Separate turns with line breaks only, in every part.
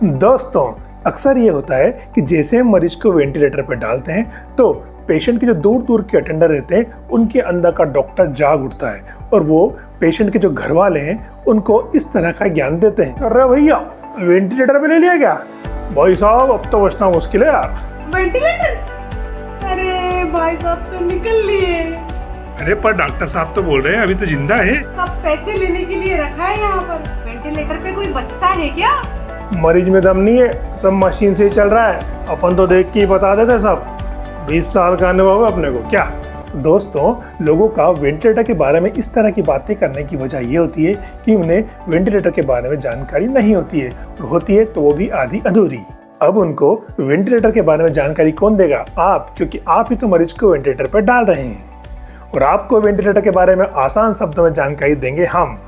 दोस्तों, अक्सर ये होता है कि जैसे हम मरीज को वेंटिलेटर पर डालते हैं तो पेशेंट के जो दूर दूर के अटेंडर रहते हैं उनके अंदर का डॉक्टर जाग उठता है और वो पेशेंट के जो घर वाले हैं उनको इस तरह का ज्ञान देते हैं। अरे भैया, वेंटिलेटर पे ले लिया क्या? भाई साहब, अब तो बचना मुश्किल है यार।
वेंटिलेटर? अरे भाई साहब तो निकल लिए।
अरे पर डॉक्टर साहब तो बोल रहे हैं अभी तो जिंदा है।
सब पैसे लेने के लिए रखा है यहाँ पर। वेंटिलेटर पे कोई बचता है क्या?
मरीज में दम नहीं है, सब मशीन से चल रहा है। अपन तो देख के ही बता देते सब। 20 साल का अनुभव है अपने को क्या। दोस्तों, लोगों का वेंटिलेटर के बारे में इस तरह की बातें करने की वजह ये होती है कि उन्हें वेंटिलेटर के बारे में जानकारी नहीं होती है, और होती है तो वो भी आधी अधूरी। अब उनको वेंटिलेटर के बारे में जानकारी कौन देगा? आप, क्योंकि आप ही तो मरीज को वेंटिलेटर पर डाल रहे हैं। और आपको वेंटिलेटर के बारे में आसान शब्दों में जानकारी देंगे हम,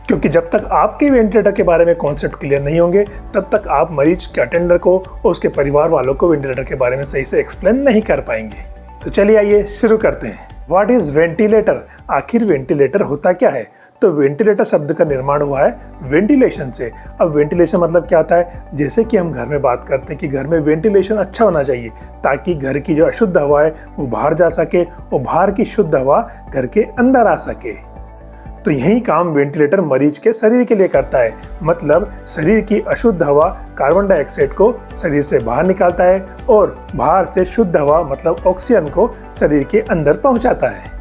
क्योंकि जब तक आपके वेंटिलेटर के बारे में कॉन्सेप्ट क्लियर नहीं होंगे तब तक आप मरीज के अटेंडर को और उसके परिवार वालों को वेंटिलेटर के बारे में सही से एक्सप्लेन नहीं कर पाएंगे। तो चलिए आइए शुरू करते हैं। What is ventilator? आखिर वेंटिलेटर होता क्या है? तो वेंटिलेटर शब्द का निर्माण हुआ है वेंटिलेशन से। अब वेंटिलेशन मतलब क्या होता है? जैसे कि हम घर में बात करते हैं कि घर में वेंटिलेशन अच्छा होना चाहिए ताकि घर की जो अशुद्ध हवा है वो बाहर जा सके और बाहर की शुद्ध हवा घर के अंदर आ सके। तो यही काम वेंटिलेटर मरीज के शरीर के लिए करता है। मतलब शरीर की अशुद्ध हवा कार्बन डाइऑक्साइड को शरीर से बाहर निकालता है और बाहर से शुद्ध हवा मतलब ऑक्सीजन को शरीर के अंदर पहुंचाता है।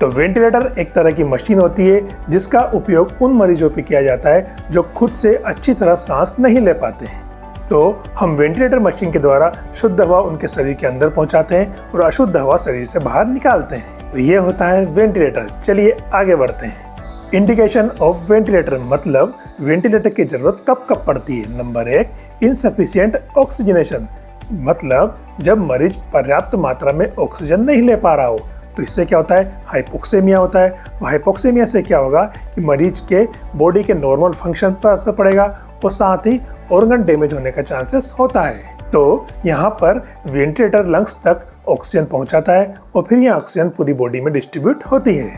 तो वेंटिलेटर एक तरह की मशीन होती है जिसका उपयोग उन मरीजों पर किया जाता है जो खुद से अच्छी तरह सांस नहीं ले पाते हैं। तो हम वेंटिलेटर मशीन के द्वारा शुद्ध हवा उनके शरीर के अंदर पहुंचाते हैं और अशुद्ध हवा शरीर से बाहर निकालते हैं। तो ये होता है वेंटिलेटर। चलिए आगे बढ़ते हैं। इंडिकेशन ऑफ वेंटिलेटर मतलब वेंटिलेटर की जरूरत कब कब पड़ती है। नंबर 1, इनसफिशिएंट ऑक्सीजनेशन मतलब जब मरीज पर्याप्त मात्रा में ऑक्सीजन नहीं ले पा रहा हो। तो इससे क्या होता है? हाइपोक्सेमिया होता है। हाइपोक्सेमिया से क्या होगा कि मरीज के बॉडी के नॉर्मल फंक्शन पर असर पड़ेगा और साथ ही ऑर्गन डैमेज होने का चांसेस होता है। तो यहाँ पर वेंटिलेटर लंग्स तक ऑक्सीजन पहुँचाता है और फिर यह ऑक्सीजन पूरी बॉडी में डिस्ट्रीब्यूट होती है।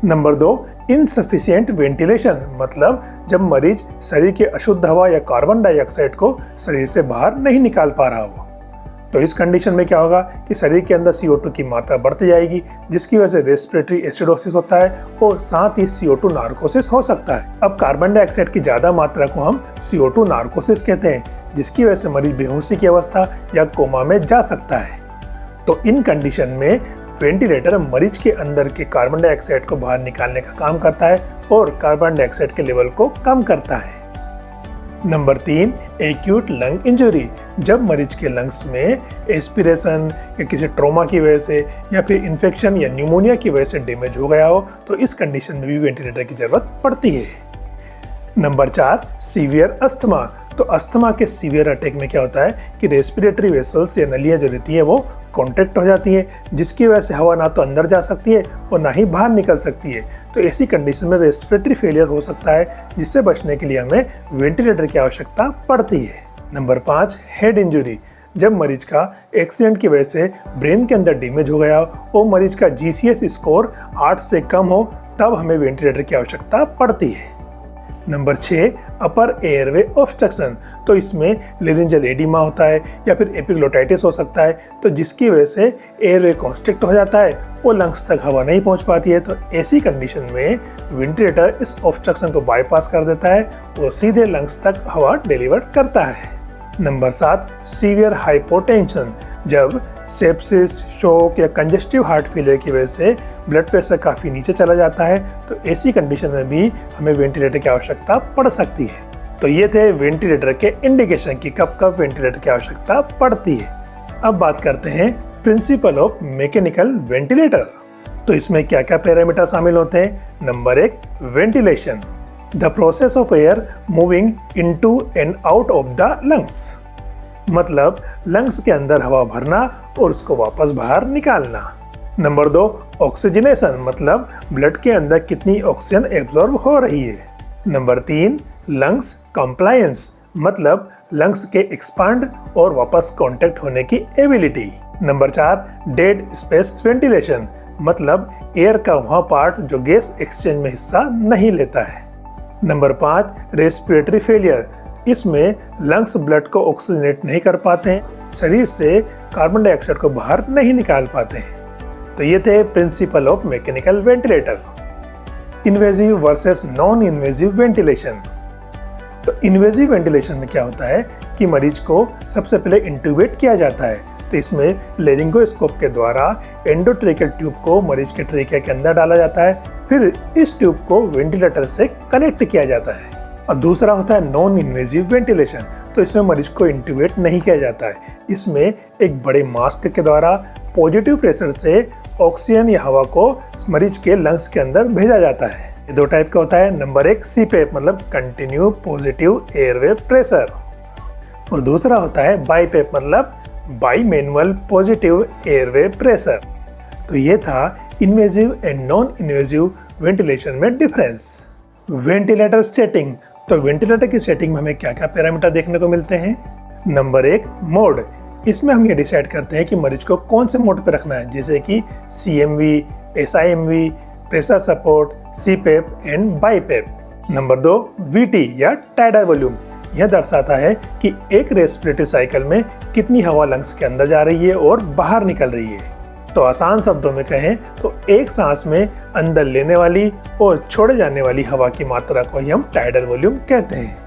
नंबर 2, इनसफिशिएंट वेंटिलेशन मतलब जब मरीज शरीर की अशुद्ध हवा या कार्बन डाइऑक्साइड को शरीर से बाहर नहीं निकाल पा रहा हो। तो इस कंडीशन में क्या होगा कि शरीर के अंदर CO2 की मात्रा बढ़ती जाएगी जिसकी वजह से रेस्पिरेटरी एसिडोसिस होता है और साथ ही CO2 नार्कोसिस हो सकता है। अब कार्बन डाइऑक्साइड की ज्यादा मात्रा को हम CO2 नार्कोसिस कहते हैं जिसकी वजह से मरीज बेहोशी की अवस्था या कोमा में जा सकता है। तो इन कंडीशन में वेंटिलेटर मरीज के अंदर के कार्बन डाइऑक्साइड को बाहर निकालने का काम करता है और कार्बन डाइऑक्साइड के लेवल को कम करता है। नंबर 3, एक्यूट लंग इंजरी जब मरीज के लंग्स में एस्पिरेशन या किसी ट्रॉमा की वजह से या फिर इन्फेक्शन या न्यूमोनिया की वजह से डैमेज हो गया हो तो इस कंडीशन में भी वेंटिलेटर की जरूरत पड़ती है। Number 4, severe asthma. तो अस्थमा के सीवियर अटैक में क्या होता है कि रेस्पिरेटरी वेसल्स या नलियां जो रहती हैं वो कॉन्ट्रैक्ट हो जाती हैं जिसकी वजह से हवा ना तो अंदर जा सकती है और ना ही बाहर निकल सकती है। तो ऐसी कंडीशन में रेस्पिरेटरी फेलियर हो सकता है जिससे बचने के लिए हमें वेंटिलेटर की आवश्यकता पड़ती है। नंबर 5, हेड इंजरी जब मरीज का एक्सीडेंट की वजह से ब्रेन के अंदर डैमेज हो गया और मरीज का GCS स्कोर 8 से कम हो तब हमें वेंटिलेटर की आवश्यकता पड़ती है। नंबर 6, अपर एयरवे ऑब्स्ट्रक्शन। तो इसमें लेरिंजियल एडिमा होता है या फिर एपिग्लोटाइटिस हो सकता है तो जिसकी वजह से एयरवे कॉन्स्ट्रिक्ट हो जाता है और लंग्स तक हवा नहीं पहुंच पाती है। तो ऐसी कंडीशन में वेंटिलेटर इस ऑब्स्ट्रक्शन को बाईपास कर देता है और सीधे लंग्स तक हवा डिलीवर करता है। नंबर 7, सीवियर हाइपोटेंशन जब सेप्सिस, शॉक या कंजेस्टिव हार्ट फेलियर की वजह से ब्लड प्रेशर काफ़ी नीचे चला जाता है तो ऐसी कंडीशन में भी हमें वेंटिलेटर की आवश्यकता पड़ सकती है। तो ये थे वेंटिलेटर के इंडिकेशन की कब कब वेंटिलेटर की आवश्यकता पड़ती है। अब बात करते हैं प्रिंसिपल ऑफ मैकेनिकल वेंटिलेटर। तो इसमें क्या क्या पैरामीटर शामिल होते हैं। Number 1, ventilation the process of air moving into and out of the lungs मतलब लंग्स के अंदर हवा भरना और उसको वापस बाहर निकालना। नंबर 2, ऑक्सीजनेशन मतलब ब्लड के अंदर कितनी ऑक्सीजन एब्जॉर्ब हो रही है। नंबर 3, लंग्स कंप्लायंस मतलब लंग्स के एक्सपांड और वापस कांटेक्ट होने की ability. Number 4, dead space ventilation मतलब एयर का वह पार्ट जो गैस एक्सचेंज में हिस्सा नहीं लेता है। नंबर 5, रेस्पिरेटरी फेलियर इसमें लंग्स ब्लड को ऑक्सीजनेट नहीं कर पाते हैं, शरीर से कार्बन डाइऑक्साइड को बाहर नहीं निकाल पाते हैं। तो ये थे principle of mechanical ventilator. Invasive versus non invasive ventilation. तो इन्वेजिव वेंटिलेशन में क्या होता है कि मरीज को सबसे पहले इंट्यूबेट किया जाता है। तो इसमें लेरिंगोस्कोप के द्वारा एंडोट्रेकियल ट्यूब को मरीज के ट्रेकिया के अंदर डाला जाता है, फिर इस ट्यूब को वेंटिलेटर से कनेक्ट किया जाता है। और दूसरा होता है नॉन इन्वेजिव वेंटिलेशन। तो इसमें मरीज को इंट्यूबेट नहीं किया जाता है, इसमें एक बड़े मास्क के द्वारा पॉजिटिव प्रेशर से ऑक्सीजन या हवा को मरीज के लंग्स के अंदर भेजा जाता है। ये दो टाइप का होता है। नंबर 1 सीपेप मतलब कंटिन्यू पॉजिटिव एयरवे प्रेशर, और दूसरा होता है बाईपेप मतलब by manual positive airway pressure. तो ये था invasive and non invasive ventilation में डिफरेंस। Ventilator setting. तो वेंटिलेटर की सेटिंग में हमें क्या क्या पैरामीटर देखने को मिलते हैं। Number 1 mode. इसमें हम ये डिसाइड करते हैं कि मरीज को कौन से मोड पे रखना है, जैसे कि CMV, SIMV, pressure support, CPAP and BiPAP. Number 2 VT या टाइडल वॉल्यूम। यह दर्शाता है कि एक रेस्पिरेटरी साइकिल में कितनी हवा लंग्स के अंदर जा रही है और बाहर निकल रही है। तो आसान शब्दों में कहें तो एक सांस में अंदर लेने वाली और छोड़े जाने वाली हवा की मात्रा को ही हम टाइडल वॉल्यूम कहते हैं।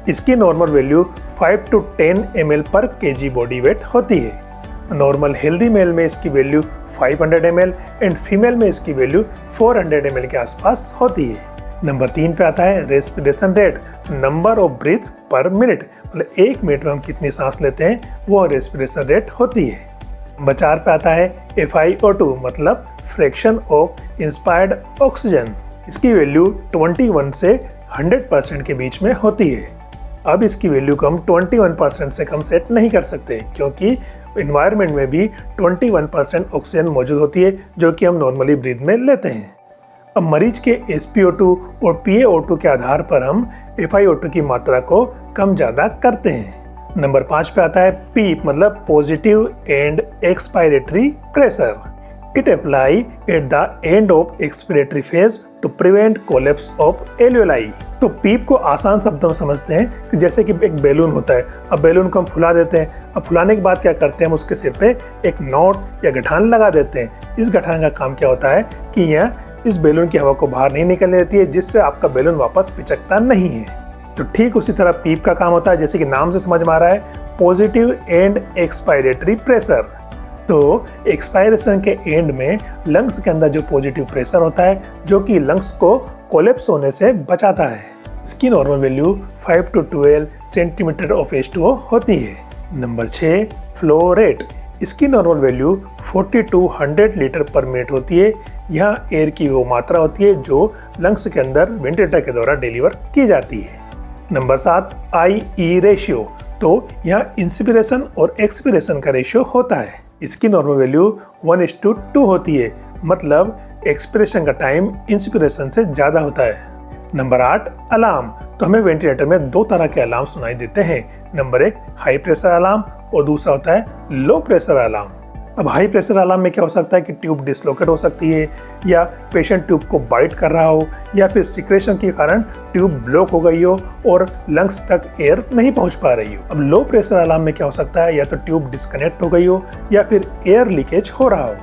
इसकी नॉर्मल वैल्यू 5 to 10 ml पर kg बॉडी वेट होती है। नॉर्मल हेल्दी मेल में इसकी वैल्यू 500 ml एंड फीमेल में इसकी वैल्यू 400 ml के आसपास होती है। नंबर 3 पे आता है respiration rate, number of breath पर मिनट, मतलब 1 मिनट में हम कितनी सांस लेते हैं वो रेस्पिरेशन रेट होती है। नंबर 4 पे आता है FiO2 मतलब फ्रैक्शन ऑफ इंस्पायर्ड ऑक्सीजन। इसकी वैल्यू 21 से 100% के बीच में होती है। अब इसकी वैल्यू को हम 21% से कम सेट नहीं कर सकते, क्योंकि इन्वायरमेंट में भी 21% ऑक्सीजन मौजूद होती है जो कि हम नॉर्मली ब्रीथ में लेते हैं। अब मरीज के SpO2 और PaO2 के आधार पर हम FiO2 की मात्रा को कम ज़्यादा करते हैं। नंबर 5 पे आता है PEEP मतलब positive and expiratory pressure. It apply at the end of expiratory phase two prevent collapse of alveoli. तो पीप को आसान शब्दों में समझते हैं कि जैसे कि एक बैलून होता है। अब बैलून को हम फुला देते हैं। अब फुलाने के बाद क्या करते हैं, हम उसके सिर पे एक नॉट या गठान लगा देते हैं। इस गठान का काम क्या होता है कि यह इस बैलून की हवा को बाहर नहीं निकलने देती है, जिससे आपका बैलून वापस पिचकता नहीं है। तो ठीक उसी तरह पीप का काम होता है, जैसे कि नाम से समझ में आ रहा है, पॉजिटिव एंड एक्सपायरेटरी प्रेशर। तो एक्सपायरेशन के एंड में लंग्स के अंदर जो पॉजिटिव प्रेशर होता है जो कि लंग्स को कोलैप्स होने से बचाता है। इसकी normal value 5 to 12 centimetre of H2O होती है। Number 6 flow rate. इसकी normal value 40 to 100 litre per minute होती है। यह एयर की वो मात्रा होती है जो लंग्स के अंदर वेंटिलेटर के द्वारा डिलीवर की जाती है। Number 7 IE ratio. तो यह इंस्पिरेशन और एक्सपिरेशन का रेशियो होता है। इसकी नॉर्मल वैल्यू 1:2 होती है, मतलब एक्सपिरेशन का टाइम इंस्पिरेशन से ज़्यादा होता है। Number 8 alarm. तो हमें वेंटिलेटर में 2 तरह के अलार्म सुनाई देते हैं। नंबर 1 हाई प्रेशर अलार्म और दूसरा होता है लो प्रेशर अलार्म। अब हाई प्रेशर अलार्म में क्या हो सकता है कि ट्यूब डिसलोकेट हो सकती है, या पेशेंट ट्यूब को बाइट कर रहा हो, या फिर सिक्रेशन के कारण ट्यूब ब्लॉक हो गई हो और लंग्स तक एयर नहीं पहुंच पा रही हो। अब लो प्रेशर अलार्म में क्या हो सकता है, या तो ट्यूब डिस्कनेक्ट हो गई हो या फिर एयर लीकेज हो रहा हो।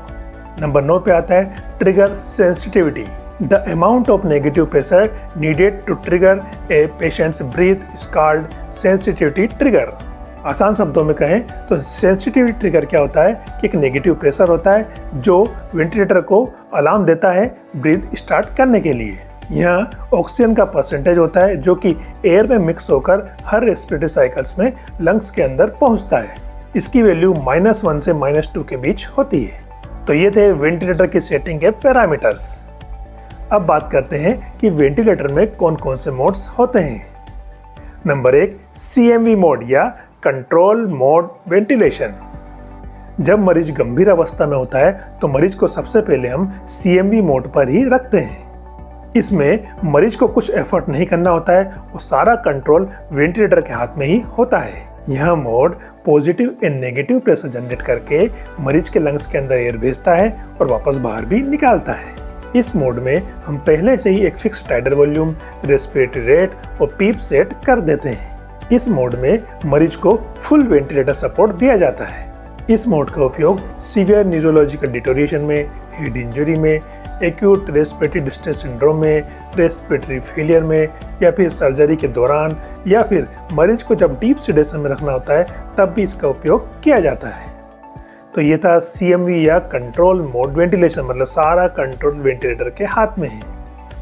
नंबर 9 पे आता है trigger sensitivity. The amount of negative pressure needed to trigger a patient's breath is called sensitivity trigger। आसान शब्दों में कहें तो सेंसिटिविटी ट्रिगर क्या होता है कि एक नेगेटिव प्रेशर होता है जो वेंटिलेटर को अलार्म देता है ब्रीथ स्टार्ट करने के लिए। यहाँ ऑक्सीजन का परसेंटेज होता है जो कि एयर में मिक्स होकर हर रेस्पिरेटरी साइकिल्स में लंग्स के अंदर पहुँचता है। इसकी वैल्यू -1 से -2 के बीच होती है। तो ये थे वेंटिलेटर की सेटिंग के पैरामीटर्स। अब बात करते हैं कि वेंटिलेटर में कौन कौन से मोड्स होते हैं। नंबर 1 CMV मोड या कंट्रोल मोड वेंटिलेशन। जब मरीज गंभीर अवस्था में होता है तो मरीज को सबसे पहले हम CMV मोड पर ही रखते हैं। इसमें मरीज को कुछ एफर्ट नहीं करना होता है, वो सारा कंट्रोल वेंटिलेटर के हाथ में ही होता है। यह mode positive and negative pressure generate करके मरीज के लंग्स के अंदर एयर भेजता है और वापस बाहर भी निकालता है। इस मोड में हम पहले से ही एक fix tidal volume, respiratory rate और पीप सेट कर देते हैं। इस मोड में मरीज को फुल वेंटिलेटर सपोर्ट दिया जाता है। इस मोड का उपयोग सीवियर न्यूरोलॉजिकल डिटोरिएशन में, हेड इंजरी में, एक्यूट रेस्पिरेटरी डिस्ट्रेस सिंड्रोम में, रेस्पिरेटरी फेलियर में, या फिर सर्जरी के दौरान, या फिर मरीज को जब डीप सेडेशन में रखना होता है तब भी इसका उपयोग किया जाता है। तो ये था CMV या कंट्रोल मोड वेंटिलेशन, मतलब सारा कंट्रोल वेंटिलेटर के हाथ में है।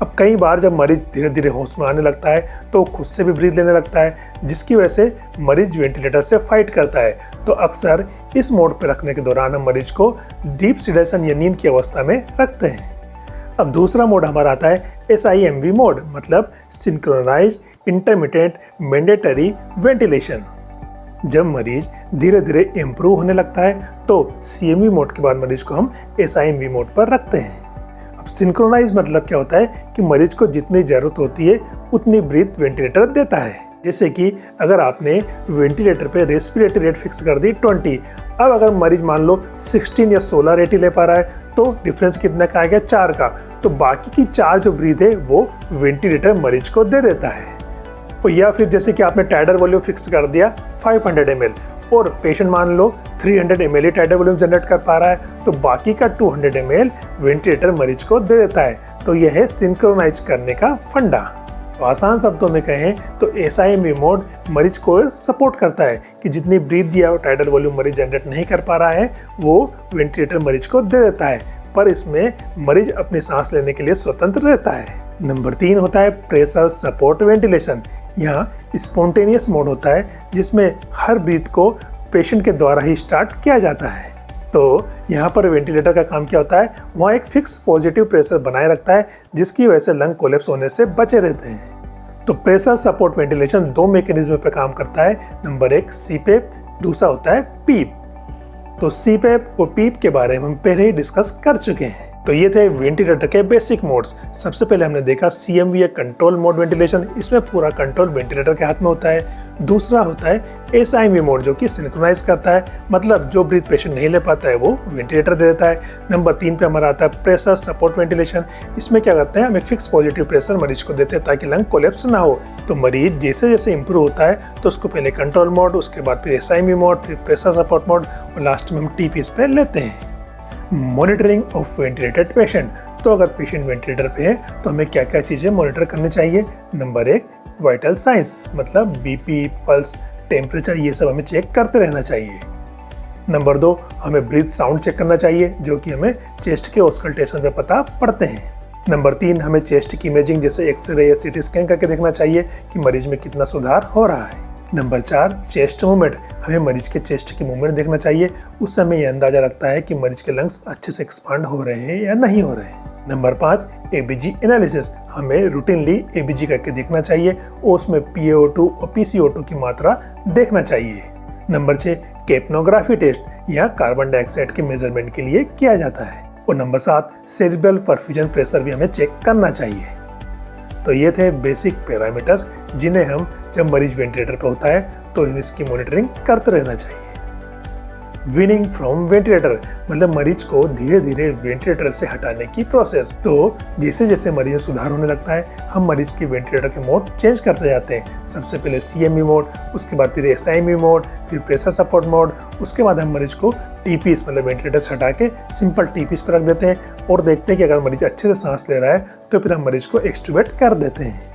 अब कई बार जब मरीज धीरे धीरे होश में आने लगता है तो खुद से भी ब्रीथ लेने लगता है, जिसकी वजह से मरीज वेंटिलेटर से फाइट करता है। तो अक्सर इस मोड पर रखने के दौरान हम मरीज को डीप सेडेशन या नींद की अवस्था में रखते हैं। अब दूसरा मोड हमारा आता है SIMV मोड, मतलब सिंक्रोनाइज इंटरमिटेंट मैंडेटरी वेंटिलेशन। जब मरीज धीरे धीरे इम्प्रूव होने लगता है तो CMV मोड के बाद मरीज को हम SIMV मोड पर रखते हैं। अब सिंक्रोनाइज मतलब क्या होता है कि मरीज को जितनी ज़रूरत होती है उतनी ब्रीथ वेंटिलेटर देता है। जैसे कि अगर आपने वेंटिलेटर पे रेस्पिरेटरी रेट फिक्स कर दी 20, अब अगर मरीज मान लो 16 या 16 रेट ही ले पा रहा है तो डिफरेंस कितना का आ गया, 4 का। तो बाकी की 4 जो ब्रीथ है वो वेंटिलेटर मरीज को दे देता है। और या फिर जैसे कि आपने टाइडर वॉल्यूम फिक्स कर दिया 500 ml और पेशेंट मान लो 300 ml ही टाइडर वॉल्यूम जनरेट कर पा रहा है तो बाकी का 200 ml वेंटिलेटर मरीज को दे देता है। तो यह है सिंक्रोनाइज करने का फंडा। तो आसान शब्दों में कहें तो SIMV मोड मरीज को सपोर्ट करता है कि जितनी ब्रीथ दिया टाइडर वॉल्यूम मरीज जनरेट नहीं कर पा रहा है वो वेंटिलेटर मरीज को दे देता है, पर इसमें मरीज अपनी सांस लेने के लिए स्वतंत्र रहता है। नंबर 3 होता है प्रेशर सपोर्ट वेंटिलेशन। यहाँ स्पॉन्टेनियस मोड होता है जिसमें हर ब्रीथ को पेशेंट के द्वारा ही स्टार्ट किया जाता है। तो यहाँ पर वेंटिलेटर का काम क्या होता है, वहाँ एक फिक्स पॉजिटिव प्रेशर बनाए रखता है जिसकी वजह से लंग कोलैप्स होने से बचे रहते हैं। तो प्रेशर सपोर्ट वेंटिलेशन 2 मैकेनिज्म पे काम करता है। नंबर 1 CPAP, दूसरा होता है PEEP। तो CPAP और PEEP के बारे में हम पहले ही डिस्कस कर चुके हैं। तो ये थे वेंटिलेटर के बेसिक मोड्स। सबसे पहले हमने देखा CMV या कंट्रोल मोड वेंटिलेशन, इसमें पूरा कंट्रोल वेंटिलेटर के हाथ में होता है। दूसरा होता है SIMV मोड जो कि सिंक्रोनाइज करता है, मतलब जो ब्रीथ पेशेंट नहीं ले पाता है वो वेंटिलेटर दे देता है। नंबर 3 पे हमारा आता है प्रेशर सपोर्ट वेंटिलेशन। इसमें क्या करते हैं, हम एक फिक्स पॉजिटिव प्रेशर मरीज को देते हैं ताकि लंग कोलैप्स ना हो। तो मरीज जैसे जैसे इंप्रूव होता है तो उसको पहले कंट्रोल मोड, उसके बाद फिर SIMV मोड, फिर प्रेशर सपोर्ट मोड और लास्ट में हम TPs पे लेते हैं। Monitoring of ventilated patient. तो अगर पेशेंट वेंटिलेटर पे है तो हमें क्या क्या चीज़ें मॉनिटर करनी चाहिए। नंबर 1 वाइटल साइंस, मतलब BP, पल्स, टेम्परेचर, ये सब हमें चेक करते रहना चाहिए। नंबर 2 हमें ब्रीथ साउंड चेक करना चाहिए जो कि हमें चेस्ट के ऑस्कल्टेशन पे पता पड़ते हैं। नंबर 3 हमें चेस्ट की इमेजिंग जैसे एक्सरे या CT स्कैन करके देखना चाहिए कि मरीज में कितना सुधार हो रहा है। नंबर 4 चेस्ट मूवमेंट, हमें मरीज के चेस्ट की मूवमेंट देखना चाहिए, उससे हमें यह अंदाजा लगता है कि मरीज के लंग्स अच्छे से एक्सपांड हो रहे हैं या नहीं हो रहे हैं। नंबर 5 ABG एनालिसिस, हमें रूटीनली ABG करके देखना चाहिए और उसमें PaO2 और PCO2 की मात्रा देखना चाहिए। नंबर 6 कैप्नोग्राफी टेस्ट, यह कार्बन डाइऑक्साइड के मेजरमेंट के लिए किया जाता है। और नंबर 7 सेरिब्रल परफ्यूजन प्रेशर भी हमें चेक करना चाहिए। तो ये थे बेसिक पैरामीटर्स जिन्हें हम जब मरीज वेंटिलेटर पर होता है तो इसकी मॉनिटरिंग करते रहना चाहिए। विनिंग फ्रॉम वेंटिलेटर, मतलब मरीज को धीरे धीरे वेंटिलेटर से हटाने की प्रोसेस। तो जैसे जैसे मरीज में सुधार होने लगता है हम मरीज की वेंटिलेटर के मोड चेंज करते जाते हैं। सबसे पहले CMV मोड, उसके बाद फिर SIMV मोड, फिर प्रेशर सपोर्ट मोड, उसके बाद हम मरीज को TPs मतलब वेंटिलेटर से हटा के सिंपल TPs पर रख देते हैं और देखते हैं कि अगर मरीज अच्छे से सांस ले रहा है तो फिर हम मरीज को एक्सट्यूबेट कर देते हैं।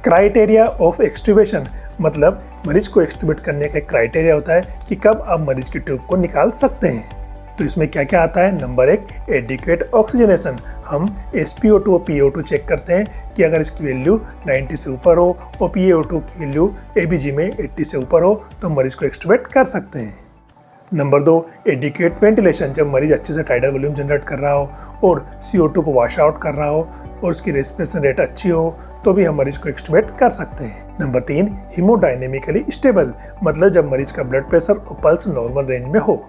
क्राइटेरिया ऑफ एक्सट्यूबेशन, मतलब मरीज को एक्सट्यूबेट करने का एक क्राइटेरिया होता है कि कब आप मरीज की ट्यूब को निकाल सकते हैं। तो इसमें क्या क्या आता है। नंबर 1 एडिक्वेट ऑक्सीजनेशन, हम SpO2 और PaO2 चेक करते हैं कि अगर इसकी वैल्यू 90 से ऊपर हो और PaO2 की वैल्यू ABG में 80 से ऊपर हो तो मरीज को एक्सट्यूबेट कर सकते हैं। नंबर 2 एडिक्वेट वेंटिलेशन, जब मरीज अच्छे से टाइडर वॉल्यूम जनरेट कर रहा हो और CO2 को वॉश आउट कर रहा हो और उसकी रेस्पिरेशन रेट अच्छी हो तो भी हम मरीज को एक्सट्यूबेट कर सकते हैं। नंबर 3 हीमोडायनेमिकली स्टेबल, मतलब जब मरीज का ब्लड प्रेशर और पल्स नॉर्मल रेंज में हो।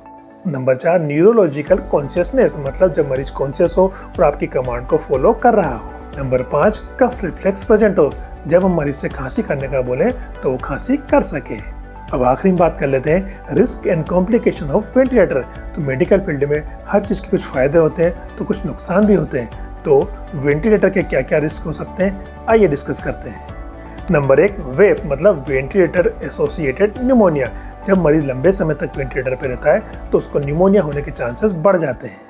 नंबर 4 न्यूरोलॉजिकल कॉन्शियसनेस, मतलब जब मरीज कॉन्शियस हो और आपकी कमांड को फॉलो कर रहा हो। नंबर 5 कफ रिफ्लेक्स प्रेजेंट हो, जब हम मरीज से खांसी करने का बोले तो वो खांसी कर सके। अब आखिरी बात कर लेते हैं risk and complication of ventilator. तो मेडिकल फील्ड में हर चीज़ के कुछ फायदे होते हैं तो कुछ नुकसान भी होते हैं। तो वेंटिलेटर के क्या क्या रिस्क हो सकते हैं, आइए डिस्कस करते हैं। नंबर 1 वेप मतलब वेंटिलेटर एसोसिएटेड न्यूमोनिया। जब मरीज लंबे समय तक वेंटिलेटर पर रहता है तो उसको न्यूमोनिया होने के चांसेस बढ़ जाते हैं।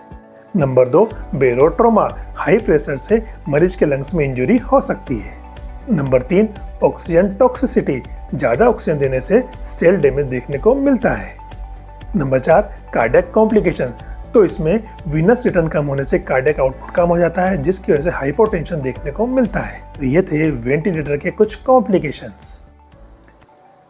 नंबर 2 बेरोट्रोमा, हाई प्रेशर से मरीज के लंग्स में इंजरी हो सकती है। नंबर 3 ऑक्सीजन टॉक्सिसिटी, ज़्यादा ऑक्सीजन देने से सेल डैमेज देखने को मिलता है। नंबर 4 कार्डियक कॉम्प्लिकेशन, तो इसमें वीनस रिटर्न कम होने से कार्डियक आउटपुट कम हो जाता है जिसकी वजह से हाइपोटेंशन देखने को मिलता है। तो ये थे वेंटिलेटर के कुछ कॉम्प्लिकेशंस।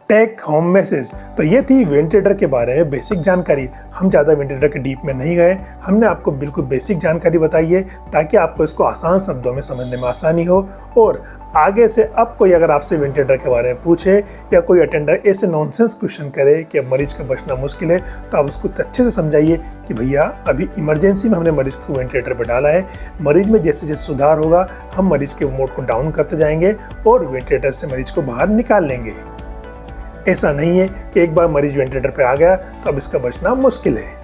टेक होम मैसेज, तो ये थी वेंटिलेटर के बारे में बेसिक जानकारी। हम ज़्यादा वेंटिलेटर के डीप में नहीं गए, हमने आपको बिल्कुल बेसिक जानकारी बताई है ताकि आपको इसको आसान शब्दों में समझने में आसानी हो। और आगे से अब कोई अगर आपसे वेंटिलेटर के बारे में पूछे या कोई अटेंडर ऐसे नॉनसेंस क्वेश्चन करे कि अब मरीज का बचना मुश्किल है, तो आप उसको अच्छे से समझाइए कि भैया अभी इमरजेंसी में हमने मरीज को वेंटिलेटर पर डाला है, मरीज में जैसे जैसे सुधार होगा हम मरीज के मोड को डाउन करते जाएंगे और वेंटिलेटर से मरीज को बाहर निकाल लेंगे। ऐसा नहीं है कि एक बार मरीज वेंटिलेटर पे आ गया तो अब इसका बचना मुश्किल है।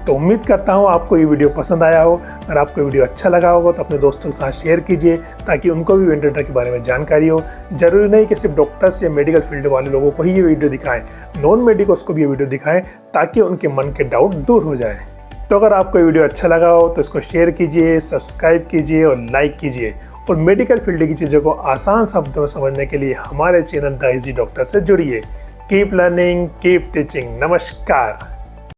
तो उम्मीद करता हूँ आपको ये वीडियो पसंद आया हो। अगर आपको वीडियो अच्छा लगा होगा तो अपने दोस्तों के साथ शेयर कीजिए ताकि उनको भी वेंटिलेटर के बारे में जानकारी हो। जरूरी नहीं कि सिर्फ डॉक्टर्स या मेडिकल फील्ड वाले लोगों को ही ये वीडियो दिखाएं, नॉन मेडिकल्स को भी ये वीडियो दिखाएं ताकि उनके मन के डाउट दूर हो जाए। तो अगर आपको ये वीडियो अच्छा लगा हो तो इसको शेयर कीजिए, सब्सक्राइब कीजिए और लाइक कीजिए। और मेडिकल फील्ड की चीज़ों को आसान शब्दों में समझने के लिए हमारे चैनल द इजी डॉक्टर से जुड़िए। Keep learning, keep teaching. नमस्कार।